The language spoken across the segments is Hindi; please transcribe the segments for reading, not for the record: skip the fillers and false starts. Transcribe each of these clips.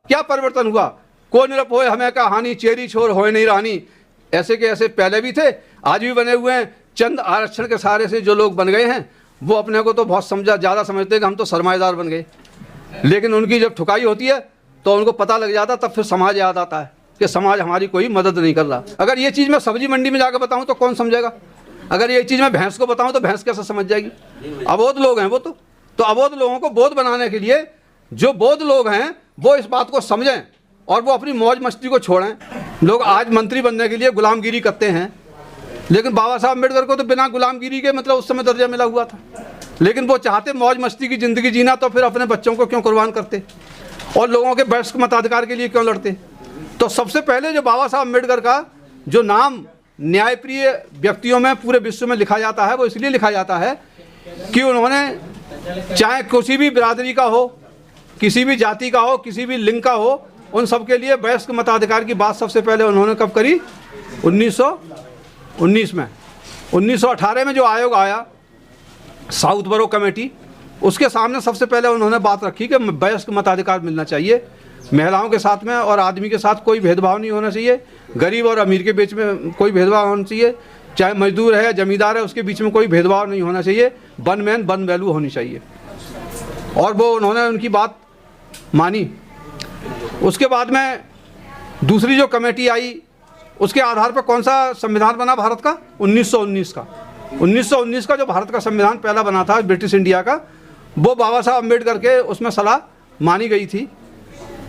क्या परिवर्तन हुआ? को निरप होए हमें कहानी, चेरी छोर होए नहीं रानी। ऐसे के ऐसे पहले भी थे, आज भी बने हुए हैं। चंद आरक्षण के सहारे से जो लोग बन गए हैं वो अपने को तो बहुत ज़्यादा समझते हैं कि हम तो सरमाएदार बन गए, लेकिन उनकी जब ठुकाई होती है तो उनको पता लग जाता, तब फिर समाज याद आता है कि समाज हमारी कोई मदद नहीं कर रहा। अगर ये चीज़ मैं सब्जी मंडी में जाकर बताऊं तो कौन समझेगा? अगर ये चीज़ मैं भैंस को बताऊं तो भैंस कैसे समझ जाएगी? अबोध लोग हैं वो तो अबोध लोगों को बोध बनाने के लिए जो बोध लोग हैं वो इस बात को समझें और वो अपनी मौज मस्ती को छोड़ें। लोग आज मंत्री बनने के लिए गुलामगिरी करते हैं, लेकिन बाबा साहब अम्बेडकर को तो बिना गुलामगिरी के मतलब उस समय दर्जा मिला हुआ था, लेकिन वो चाहते मौज मस्ती की ज़िंदगी जीना, तो फिर अपने बच्चों को क्यों कुर्बान करते और लोगों के वयस्क मताधिकार के लिए क्यों लड़ते? तो सबसे पहले जो बाबा साहब अम्बेडकर का जो नाम न्यायप्रिय व्यक्तियों में पूरे विश्व में लिखा जाता है, वो इसलिए लिखा जाता है कि उन्होंने चाहे किसी भी बिरादरी का हो, किसी भी जाति का हो, किसी भी लिंग का हो, उन सब के लिए वयस्क मताधिकार की बात सबसे पहले उन्होंने कब करी? 1919 में। 1918 में जो आयोग आया साउथ बरो कमेटी, उसके सामने सबसे पहले उन्होंने बात रखी कि वयस्क मताधिकार मिलना चाहिए। महिलाओं के साथ में और आदमी के साथ कोई भेदभाव नहीं होना चाहिए, गरीब और अमीर के बीच में कोई भेदभाव होना चाहिए, चाहे मजदूर है या जमींदार है उसके बीच में कोई भेदभाव नहीं होना चाहिए, वन मैन वन वैल्यू होनी चाहिए। और वो उन्होंने उनकी बात मानी। उसके बाद में दूसरी जो कमेटी आई, उसके आधार पर कौन सा संविधान बना भारत का? 1919 का। 1919 का जो भारत का संविधान पहला बना था ब्रिटिश इंडिया का, वो बाबा साहब अम्बेडकर के उसमें सलाह मानी गई थी।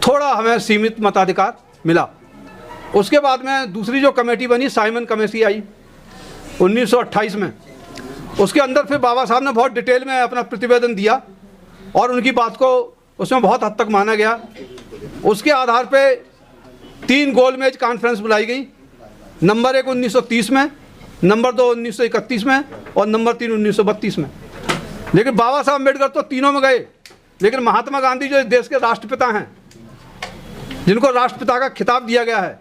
थोड़ा हमें सीमित मताधिकार मिला। उसके बाद में दूसरी जो कमेटी बनी, साइमन कमेटी आई 1928 में। उसके अंदर फिर बाबा साहब ने बहुत डिटेल में अपना प्रतिवेदन दिया और उनकी बात को उसमें बहुत हद तक माना गया। उसके आधार पे 3 गोलमेज कॉन्फ्रेंस बुलाई गई। नंबर 1 1930 में, नंबर 2 1931 में और नंबर 3 1932 में। लेकिन बाबा साहब अम्बेडकर तो तीनों में गए, लेकिन महात्मा गांधी जो देश के राष्ट्रपिता हैं, जिनको राष्ट्रपिता का खिताब दिया गया है,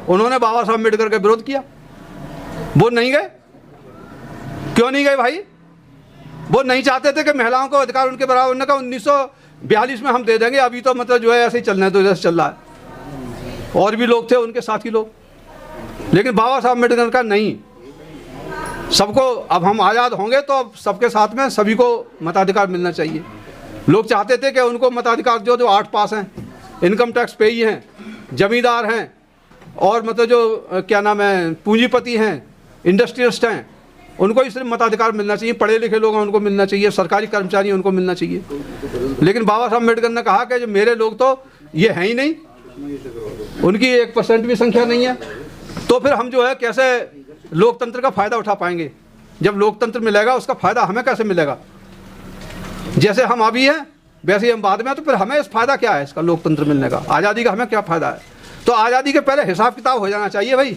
उन्होंने बाबा साहब अम्बेडकर का विरोध किया। वो नहीं गए। क्यों नहीं गए भाई? वो नहीं चाहते थे कि महिलाओं को अधिकार उनके बराबर। उन्होंने कहा 1942 में हम दे देंगे, अभी तो मतलब जो है ऐसे ही चलना है, तो जैसे चल रहा है। और भी लोग थे उनके साथी लोग, लेकिन बाबा साहब अम्बेडकर का नहीं, सबको अब हम आज़ाद होंगे तो अब सबके साथ में सभी को मताधिकार मिलना चाहिए। लोग चाहते थे कि उनको मताधिकार जो 8 पास हैं, इनकम टैक्स पेई हैं, जमींदार हैं और मतलब जो क्या नाम है पूंजीपति हैं, इंडस्ट्रियलिस्ट हैं, उनको ही सिर्फ मताधिकार मिलना चाहिए। पढ़े लिखे लोग हैं उनको मिलना चाहिए, सरकारी कर्मचारी उनको मिलना चाहिए। लेकिन बाबा साहब अम्बेडकर ने कहा कि जो मेरे लोग तो ये हैं ही नहीं, उनकी 1% भी संख्या नहीं है, तो फिर हम जो है कैसे लोकतंत्र का फ़ायदा उठा पाएंगे? जब लोकतंत्र मिलेगा उसका फ़ायदा हमें कैसे मिलेगा? जैसे हम अभी हैं वैसे ही हम बाद में, तो फिर हमें इस फ़ायदा क्या है इसका लोकतंत्र मिलने का? आज़ादी का हमें क्या फ़ायदा है? तो आज़ादी के पहले हिसाब किताब हो जाना चाहिए भाई।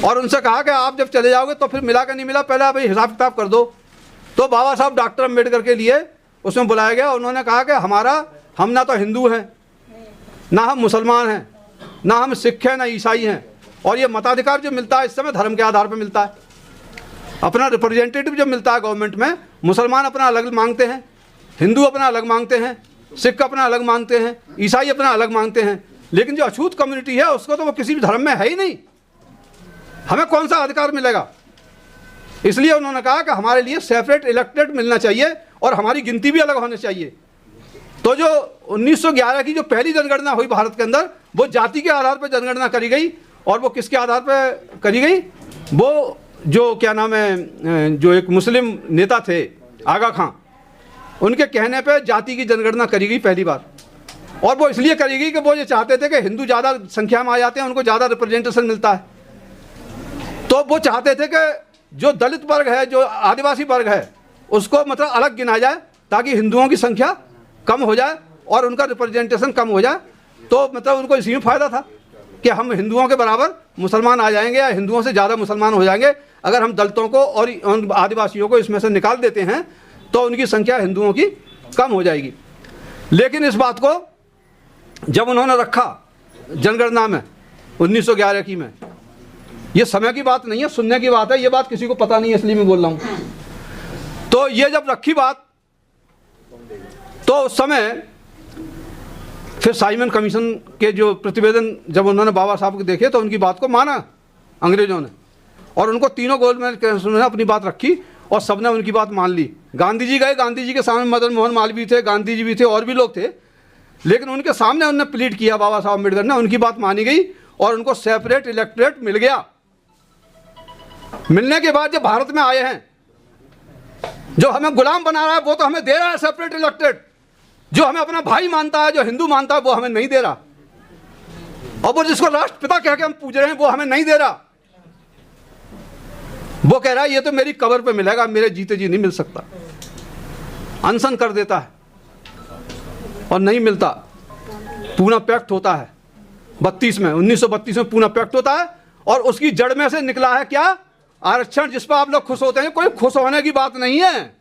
और उनसे कहा कि आप जब चले जाओगे तो फिर मिला कि नहीं मिला, पहले आप भाई हिसाब किताब कर दो। तो बाबा साहब डॉक्टर अम्बेडकर के लिए उसमें बुलाया गया। उन्होंने कहा कि हम ना तो हिंदू हैं, ना हम मुसलमान हैं, ना हम सिख हैं, ना ईसाई हैं, और ये मताधिकार जो मिलता है इस समय धर्म के आधार पर मिलता है। अपना रिप्रेजेंटेटिव जो मिलता है गवर्नमेंट में, मुसलमान अपना अलग मांगते हैं, हिंदू अपना अलग मांगते हैं, सिख अपना अलग मांगते हैं, ईसाई अपना अलग मांगते हैं, लेकिन जो अछूत कम्युनिटी है उसको तो वो किसी भी धर्म में है ही नहीं। हमें कौन सा अधिकार मिलेगा? इसलिए उन्होंने कहा कि हमारे लिए सेपरेट इलेक्टेड मिलना चाहिए और हमारी गिनती भी अलग होनी चाहिए। तो जो 1911 की जो पहली जनगणना हुई भारत के अंदर, वो जाति के आधार पर जनगणना करी गई। और वो किसके आधार पर करी गई? वो जो क्या नाम है, जो एक मुस्लिम नेता थे आगा खां, उनके कहने पे जाति की जनगणना करी गई पहली बार। और वो इसलिए करी गई कि वो ये चाहते थे कि हिंदू ज़्यादा संख्या में आ जाते हैं, उनको ज़्यादा रिप्रेजेंटेशन मिलता है। तो वो चाहते थे कि जो दलित वर्ग है, जो आदिवासी वर्ग है, उसको मतलब अलग गिना जाए ताकि हिंदुओं की संख्या कम हो जाए और उनका रिप्रेजेंटेशन कम हो जाए। तो मतलब उनको इसी में फ़ायदा था कि हम हिंदुओं के बराबर मुसलमान आ जाएंगे या हिंदुओं से ज़्यादा मुसलमान हो जाएंगे। अगर हम दलितों को और आदिवासियों को इसमें से निकाल देते हैं तो उनकी संख्या हिंदुओं की कम हो जाएगी। लेकिन इस बात को जब उन्होंने रखा जनगणना में 1911 की में, ये समय की बात नहीं है, सुनने की बात है, ये बात किसी को पता नहीं है इसलिए मैं बोल रहा हूँ। तो ये जब रखी बात, तो उस समय फिर साइमन कमीशन के जो प्रतिवेदन जब उन्होंने बाबा साहब को देखे तो उनकी बात को माना अंग्रेज़ों ने, और उनको तीनों गोलमेज कमीशन ने अपनी बात रखी और सबने उनकी बात मान ली। गांधी जी गए, गांधी जी के सामने मदन मोहन मालवीय थे, गांधी जी भी थे और भी लोग थे, लेकिन उनके सामने उन्होंने प्लीड किया बाबा साहब अम्बेडकर ने, उनकी बात मानी गई और उनको सेपरेट इलेक्टोरेट मिल गया। मिलने के बाद जब भारत में आए हैं, जो हमें गुलाम बना रहा है वो तो हमें दे रहा है सेपरेट इलेक्टोरेट, जो हमें अपना भाई मानता है, जो हिंदू मानता है, वो हमें नहीं दे रहा, और वो जिसको राष्ट्रपिता कह के हम पूज रहे हैं वो हमें नहीं दे रहा। वो कह रहा है ये तो मेरी कब्र पे मिलेगा, मेरे जीते जी नहीं मिल सकता। अनशन कर देता है और नहीं मिलता। पूना पैक्ट होता है 1932 में पूना पैक्ट होता है, और उसकी जड़ में से निकला है क्या? आरक्षण, जिस पर आप लोग खुश होते हैं। कोई खुश होने की बात नहीं है।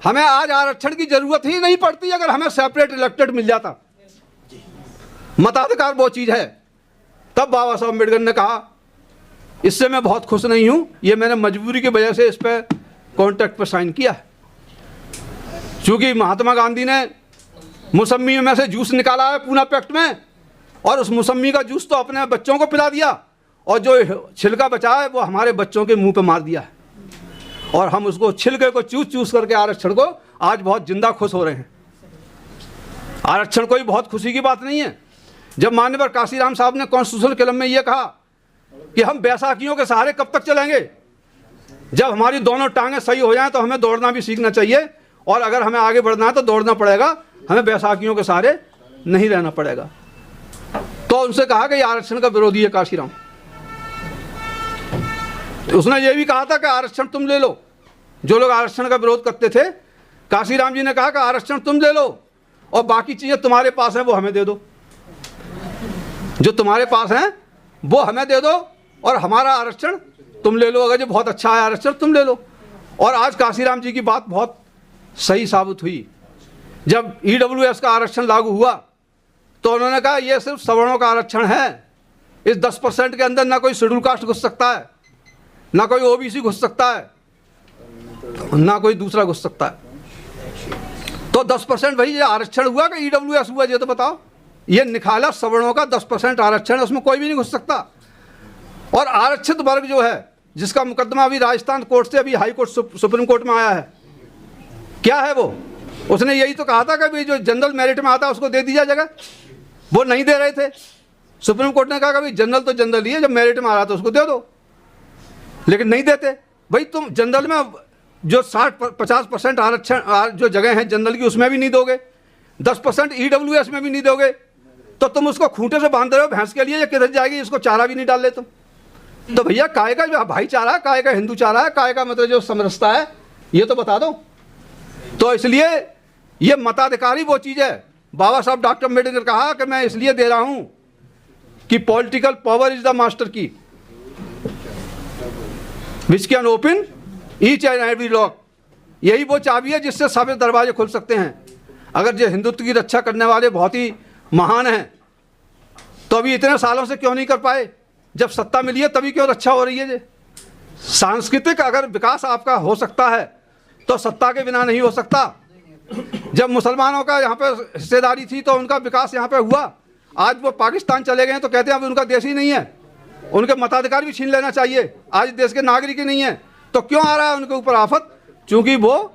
हमें आज आरक्षण की जरूरत ही नहीं पड़ती अगर हमें सेपरेट इलेक्टेड मिल जाता। मताधिकार वो चीज है। तब बाबा साहब अम्बेडकर ने कहा इससे मैं बहुत खुश नहीं हूं, ये मैंने मजबूरी की वजह से इस पर कॉन्ट्रैक्ट पर साइन किया है। क्योंकि महात्मा गांधी ने मौसम्मी में से जूस निकाला है पूना पैक्ट में, और उस मौसम्मी का जूस तो अपने बच्चों को पिला दिया, और जो छिलका बचा है वो हमारे बच्चों के मुंह पे मार दिया है, और हम उसको छिलके को चूस चूस करके आरक्षण को आज बहुत जिंदा खुश हो रहे हैं। आरक्षण कोई बहुत खुशी की बात नहीं है। जब माननीय काशीराम साहब ने कॉन्स्टिट्यूशनल कलम में ये कहा कि हम बैसाखियों के सहारे कब तक चलेंगे, जब हमारी दोनों टांगें सही हो जाएं तो हमें दौड़ना भी सीखना चाहिए, और अगर हमें आगे बढ़ना है तो दौड़ना पड़ेगा, हमें बैसाखियों के सहारे नहीं रहना पड़ेगा। तो उनसे कहा कि ये आरक्षण का विरोधी है काशीराम। तो उसने ये भी कहा था कि आरक्षण तुम ले लो। जो लोग आरक्षण का विरोध करते थे, काशीराम जी ने कहा कि आरक्षण तुम ले लो और बाकी चीजें तुम्हारे पास है वो हमें दे दो। जो तुम्हारे पास है वो हमें दे दो और हमारा आरक्षण तुम ले लो। अगर जो बहुत अच्छा है आरक्षण तुम ले लो। और आज काशीराम जी की बात बहुत सही साबित हुई। जब EWS का आरक्षण लागू हुआ तो उन्होंने कहा यह सिर्फ सवर्णों का आरक्षण है, इस 10% के अंदर ना कोई शेड्यूल कास्ट घुस सकता है, ना कोई OBC घुस सकता है, ना कोई दूसरा घुस सकता है। तो 10% भाई ये आरक्षण हुआ कि EWS हुआ, ये तो बताओ। ये निखाला सवर्णों का 10% आरक्षण है, उसमें कोई भी नहीं घुस सकता। और आरक्षित वर्ग जो है, जिसका मुकदमा अभी राजस्थान कोर्ट से अभी हाई कोर्ट सुप्रीम कोर्ट में आया है, क्या है वो? उसने यही तो कहा था कि भाई जो जनरल मेरिट में आता है उसको दे दी जाए जगह। वो नहीं दे रहे थे। सुप्रीम कोर्ट ने कहा कि भाई जनरल तो जनरल ही है, जब मेरिट में आ रहा तो उसको दे दो, लेकिन नहीं देते। भाई तुम जनरल में जो 50% आरक्षण जो जगह है जनरल की उसमें भी नहीं दोगे, 10% EWS में भी नहीं दोगे, तो तुम उसको खूंटे से बांध रहे हो भैंस के लिए, या किधर जाएगी? इसको चारा भी नहीं डाल ले तुम। तो भैया काय का जो भाईचारा है, काय का हिंदू चारा है, काय का मतलब जो समरसता है, ये तो बता दो। तो इसलिए ये मताधिकारी वो चीज़ है। बाबा साहब डॉक्टर अम्बेडकर ने कहा कि मैं इसलिए दे रहा हूं कि political power is the master key which can open each and every lock. यही वो चाबी है जिससे सभी दरवाजे खुल सकते हैं। अगर जो हिंदुत्व की रक्षा करने वाले बहुत ही महान हैं तो अभी इतने सालों से क्यों नहीं कर पाए? जब सत्ता मिली है तभी क्यों रक्षा हो रही है? सांस्कृतिक अगर विकास आपका हो सकता है तो सत्ता के बिना नहीं हो सकता। जब मुसलमानों का यहाँ पे हिस्सेदारी थी तो उनका विकास यहाँ पे हुआ। आज वो पाकिस्तान चले गए तो कहते हैं अब उनका देश ही नहीं है, उनके मताधिकार भी छीन लेना चाहिए। आज देश के नागरिक ही नहीं है तो क्यों आ रहा है उनके ऊपर आफत? क्योंकि वो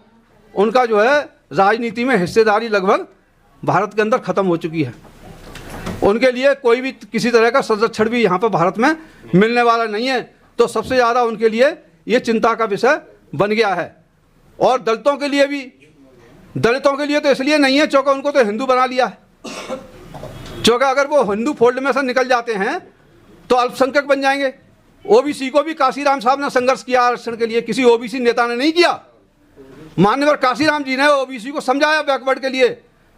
उनका जो है राजनीति में हिस्सेदारी लगभग भारत के अंदर ख़त्म हो चुकी है। उनके लिए कोई भी किसी तरह का संरक्षण भी यहाँ पर भारत में मिलने वाला नहीं है। तो सबसे ज़्यादा उनके लिए ये चिंता का विषय बन गया है। और दलितों के लिए भी, दलितों के लिए तो इसलिए नहीं है क्योंकि उनको तो हिंदू बना लिया है। क्योंकि अगर वो हिंदू फोल्ड में से निकल जाते हैं तो अल्पसंख्यक बन जाएंगे। OBC को भी काशीराम साहब ने संघर्ष किया आरक्षण के लिए, किसी OBC नेता ने नहीं किया। माननीय काशीराम जी ने OBC को समझाया बैकवर्ड के लिए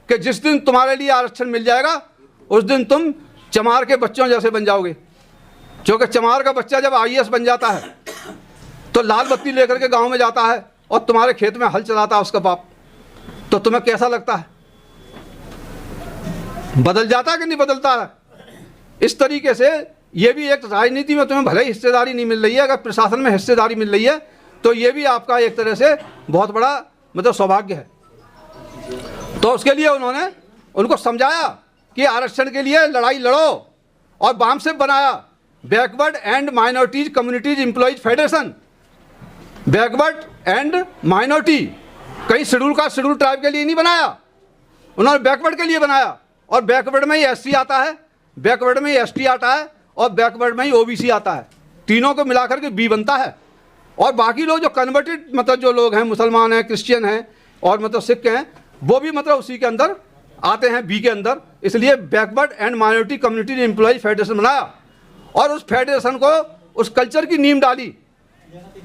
कि जिस दिन तुम्हारे लिए आरक्षण मिल जाएगा उस दिन तुम चमार के बच्चों जैसे बन जाओगे। क्योंकि चमार का बच्चा जब IAS बन जाता है तो लाल बत्ती लेकर के गांव में जाता है और तुम्हारे खेत में हल चलाता है उसका बाप, तो तुम्हें कैसा लगता है? बदल जाता है कि नहीं बदलता है? इस तरीके से ये भी एक राजनीति में तुम्हें भले हिस्सेदारी नहीं मिल रही है, अगर प्रशासन में हिस्सेदारी मिल रही है तो ये भी आपका एक तरह से बहुत बड़ा मतलब सौभाग्य है। तो उसके लिए उन्होंने उनको समझाया कि आरक्षण के लिए लड़ाई लड़ो, और बामसेफ बनाया backward and minorities communities employees federation. Backward and minority, कहीं शेड्यूल कास्ट शेड्यूल ट्राइब के लिए नहीं बनाया, उन्होंने बैकवर्ड के लिए बनाया। और बैकवर्ड में ही एससी आता है, बैकवर्ड में ही एसटी आता है, और बैकवर्ड में ही ओबीसी आता है। तीनों को मिलाकर के बी बनता है। और बाकी लोग जो कन्वर्टेड मतलब जो लोग हैं, मुसलमान हैं, क्रिश्चियन हैं और मतलब सिख हैं, वो भी मतलब उसी के अंदर आते हैं, बी के अंदर। इसलिए backward and minority community employees federation बनाया और उस फेडरेशन को उस कल्चर की नींव डाली।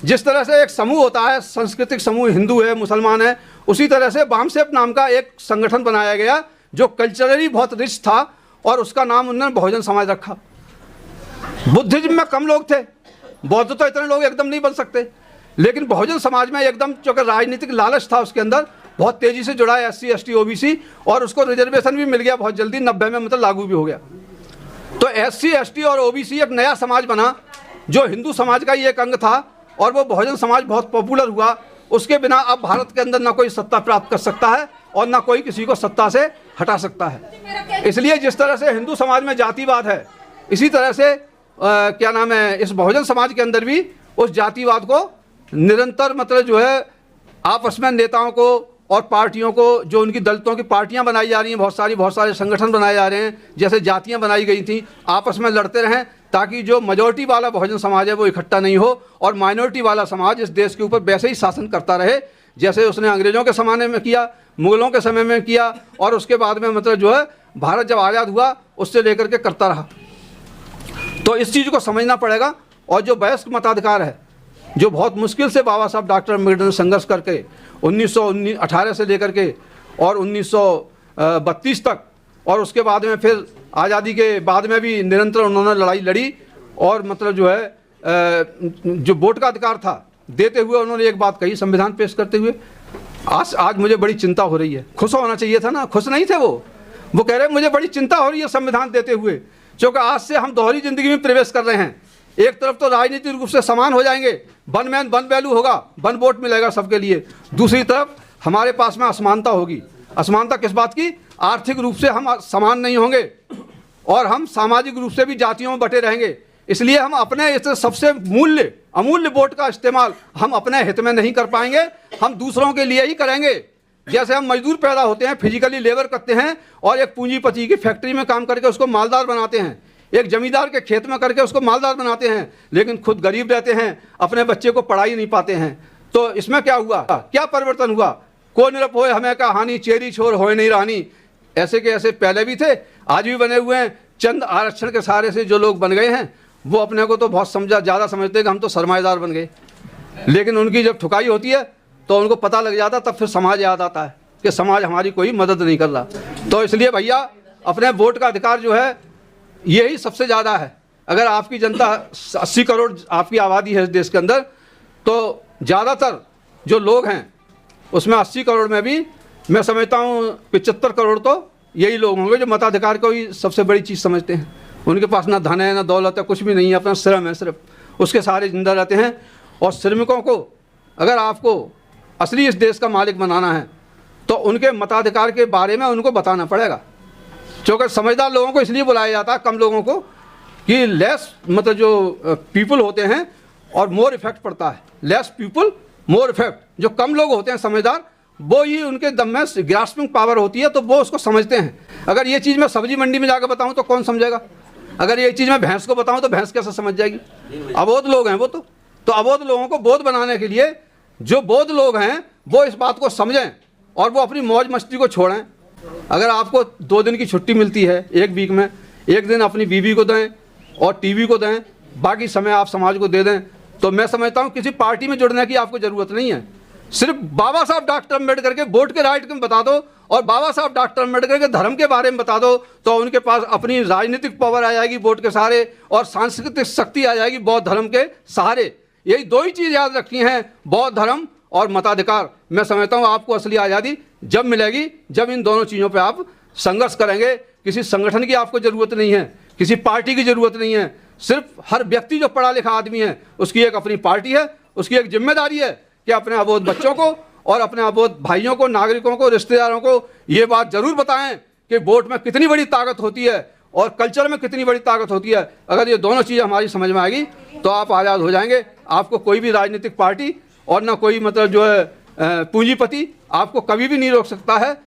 जिस तरह से एक समूह होता है, सांस्कृतिक समूह, हिंदू है, मुसलमान है, उसी तरह से बामसेफ नाम का एक संगठन बनाया गया जो कल्चरली बहुत रिच था, और उसका नाम उन्होंने बहुजन समाज रखा। बुद्धिज्म में कम लोग थे, बौद्ध तो इतने लोग एकदम नहीं बन सकते, लेकिन बहुजन समाज में एकदम चूँकि राजनीतिक लालच था उसके अंदर, बहुत तेज़ी से जुड़ा है एससी एसटी ओबीसी, और उसको रिजर्वेशन भी मिल गया बहुत जल्दी, 90 में मतलब लागू भी हो गया। तो एससी एसटी और ओबीसी एक नया समाज बना जो हिंदू समाज का ही एक अंग था, और वो बहुजन समाज बहुत पॉपुलर हुआ। उसके बिना अब भारत के अंदर ना कोई सत्ता प्राप्त कर सकता है और ना कोई किसी को सत्ता से हटा सकता है। इसलिए जिस तरह से हिंदू समाज में जातिवाद है, इसी तरह से क्या नाम है, इस बहुजन समाज के अंदर भी उस जातिवाद को निरंतर मतलब जो है आपस में नेताओं को और पार्टियों को, जो उनकी दलितों की पार्टियां बनाई जा रही हैं, बहुत सारे संगठन बनाए जा रहे हैं, जैसे जातियां बनाई गई थी, आपस में लड़ते रहें ताकि जो मेजॉरिटी वाला बहुजन समाज है वो इकट्ठा नहीं हो और माइनॉरिटी वाला समाज इस देश के ऊपर वैसे ही शासन करता रहे जैसे उसने अंग्रेज़ों के ज़माने में किया, मुग़लों के समय में किया, और उसके बाद में मतलब जो है भारत जब आज़ाद हुआ उससे लेकर के करता रहा। तो इस चीज़ को समझना पड़ेगा। और जो वयस्क मताधिकार है, जो बहुत मुश्किल से बाबा साहब डॉक्टर अम्बेडकर ने संघर्ष करके 1918 से लेकर के और 1932 तक, और उसके बाद में फिर आज़ादी के बाद में भी निरंतर उन्होंने लड़ाई लड़ी, और मतलब जो है जो वोट का अधिकार था देते हुए उन्होंने एक बात कही संविधान पेश करते हुए, आज मुझे बड़ी चिंता हो रही है। खुश होना चाहिए था ना, खुश नहीं थे वो कह रहे मुझे बड़ी चिंता हो रही है संविधान देते हुए, क्योंकि आज से हम दोहरी जिंदगी में प्रवेश कर रहे हैं। एक तरफ तो राजनीतिक रूप से समान हो जाएंगे, वन मैन वन वैल्यू होगा, वन वोट मिलेगा सबके लिए, दूसरी तरफ हमारे पास में असमानता होगी। असमानता किस बात की? आर्थिक रूप से हम समान नहीं होंगे और हम सामाजिक रूप से भी जातियों में बटे रहेंगे। इसलिए हम अपने इस सबसे अमूल्य वोट का इस्तेमाल हम अपने हित में नहीं कर पाएंगे, हम दूसरों के लिए ही करेंगे। जैसे हम मजदूर पैदा होते हैं, फिजिकली लेबर करते हैं और एक पूंजीपति की फैक्ट्री में काम करके उसको मालदार बनाते हैं, एक जमींदार के खेत में करके उसको मालदार बनाते हैं, लेकिन खुद गरीब रहते हैं, अपने बच्चे को पढ़ाई नहीं पाते हैं। तो इसमें क्या हुआ, क्या परिवर्तन हुआ? को निरप होए हमें का हानि, चेरी छोर होए नहीं रानी। ऐसे के ऐसे पहले भी थे, आज भी बने हुए हैं। चंद आरक्षण के सहारे से जो लोग बन गए हैं वो अपने को तो बहुत ज़्यादा समझते हैं कि हम तो सरमाएदार बन गए, लेकिन उनकी जब ठुकाई होती है तो उनको पता लग जाता, तब फिर समाज याद आता है कि समाज हमारी कोई मदद नहीं कर रहा। तो इसलिए भैया अपने वोट का अधिकार जो है यही सबसे ज़्यादा है। अगर आपकी जनता 80 करोड़ आपकी आबादी है इस देश के अंदर, तो ज़्यादातर जो लोग हैं उसमें 80 करोड़ में भी मैं समझता हूँ 75 करोड़ तो यही लोग होंगे जो मताधिकार को ही सबसे बड़ी चीज़ समझते हैं। उनके पास ना धन है ना दौलत है, कुछ भी नहीं है, अपना श्रम है सिर्फ, उसके सहारे जिंदा रहते हैं। और श्रमिकों को अगर आपको असली इस देश का मालिक बनाना है तो उनके मताधिकार के बारे में उनको बताना पड़ेगा, क्योंकि समझदार लोगों को इसलिए बुलाया जाता है, कम लोगों को, कि लेस मतलब जो पीपल होते हैं और मोर इफेक्ट पड़ता है। लेस पीपल मोर इफेक्ट, जो कम लोग होते हैं समझदार, वो ही उनके दम में ग्रास्पिंग पावर होती है, तो वो उसको समझते हैं। अगर ये चीज़ मैं सब्जी मंडी में जाकर बताऊं तो कौन समझेगा? अगर ये चीज़ मैं भैंस को बताऊं तो भैंस कैसे समझ जाएगी? अबोध लोग हैं वो तो अबोध लोगों को बोध बनाने के लिए जो बोध लोग हैं वो इस बात को समझें और वो अपनी मौज मस्ती को छोड़ें। अगर आपको 2 दिन की छुट्टी मिलती है एक वीक में, एक दिन अपनी बीवी को दें और टीवी को दें, बाकी समय आप समाज को दे दें, तो मैं समझता हूँ किसी पार्टी में जुड़ने की आपको ज़रूरत नहीं है। सिर्फ बाबा साहब डॉक्टर अम्बेडकर के वोट के राइट में बता दो और बाबा साहब डॉक्टर अम्बेडकर के धर्म के बारे में बता दो, तो उनके पास अपनी राजनीतिक पावर आ जाएगी वोट के सहारे और सांस्कृतिक शक्ति आ जाएगी बौद्ध धर्म के सहारे। यही 2 ही चीज़ याद रखनी है, बौद्ध धर्म और मताधिकार। मैं समझता हूँ आपको असली आज़ादी जब मिलेगी जब इन दोनों चीज़ों पर आप संघर्ष करेंगे। किसी संगठन की आपको ज़रूरत नहीं है, किसी पार्टी की ज़रूरत नहीं है। सिर्फ हर व्यक्ति जो पढ़ा लिखा आदमी है उसकी एक अपनी पार्टी है, उसकी एक जिम्मेदारी है कि अपने अबोध बच्चों को और अपने अबोध भाइयों को, नागरिकों को, रिश्तेदारों को ये बात ज़रूर बताएं कि वोट में कितनी बड़ी ताकत होती है और कल्चर में कितनी बड़ी ताकत होती है। अगर ये दोनों चीज़ें हमारी समझ में आएगी तो आप आज़ाद हो जाएंगे। आपको कोई भी राजनीतिक पार्टी और ना कोई मतलब जो है पूंजीपति आपको कभी भी नहीं रोक सकता है।